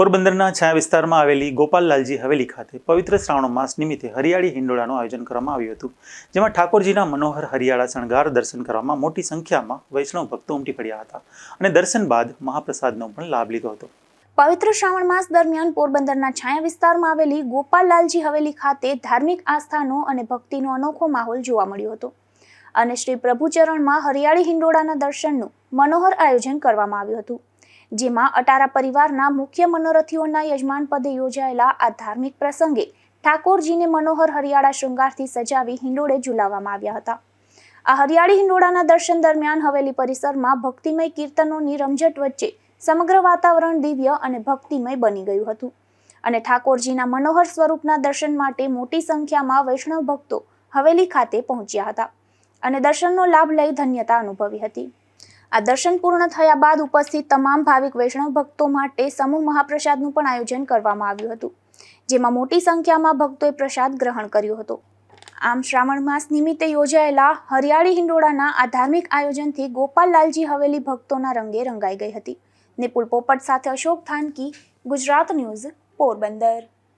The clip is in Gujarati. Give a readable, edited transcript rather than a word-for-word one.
પોરબંદરના છાયા વિસ્તારમાં આવેલી ગોપાલલાલજી હવેલી ખાતે પવિત્ર શ્રાવણ માસ નિમિત્તે હરિયાળી હિંડોળાનું આયોજન કરવામાં આવ્યું હતું, જેમાં ઠાકોરજીના મનોહર હરિયાળા શણગાર દર્શન કરવામાં મોટી સંખ્યામાં વૈષ્ણવ ભક્તો ઉમટી પડ્યા હતા અને દર્શન બાદ મહાપ્રસાદનો પણ લાભ લીધો હતો. પવિત્ર શ્રાવણ માસ દરમિયાન પોરબંદરના છાયા વિસ્તારમાં આવેલી ગોપાલલાલજી હવેલી ખાતે ધાર્મિક આસ્થાનો અને ભક્તિનો અનોખો માહોલ જોવા મળ્યો હતો અને શ્રી પ્રભુચરણમાં હરિયાળી હિંડોળાના દર્શનનું મનોહર આયોજન કરવામાં આવ્યું હતું, જેમાં અટારા પરિવારના મુખ્ય મનોરથીઓના યજમાન પદે યોજાયેલા આ ધાર્મિક પ્રસંગે ઠાકોરજીને મનોહર હરિયાળા શૃંગારથી સજાવી હિંડોળે ઝુલાવવામાં આવ્યા હતા. આ હરિયાળી હિંડોળાના દર્શન દરમિયાન હવેલી પરિસરમાં ભક્તિમય કીર્તનોની રમઝટ વચ્ચે સમગ્ર વાતાવરણ દિવ્ય અને ભક્તિમય બની ગયું હતું અને ઠાકોરજીના મનોહર સ્વરૂપના દર્શન માટે મોટી સંખ્યામાં વૈષ્ણવ ભક્તો હવેલી ખાતે પહોંચ્યા હતા અને દર્શનનો લાભ લઈ ધન્યતા અનુભવી હતી. આ દર્શન પૂર્ણ થયા બાદ ઉપસ્થિત તમામ ભાવિક વૈષ્ણવ ભક્તો માટે સમૂહ મહાપ્રસાદનું પણ આયોજન કરવામાં આવ્યું હતું, જેમાં મોટી સંખ્યામાં ભક્તોએ પ્રસાદ ગ્રહણ કર્યો હતો. આમ શ્રાવણ માસ નિમિત્તે યોજાયેલા હરિયાળી હિંડોળાના આ ધાર્મિક આયોજનથી ગોપાલલાલજી હવેલી ભક્તોના રંગે રંગાઈ ગઈ હતી. નિપુલ પોપટ સાથે અશોક થાનકી, ગુજરાત ન્યૂઝ, પોરબંદર.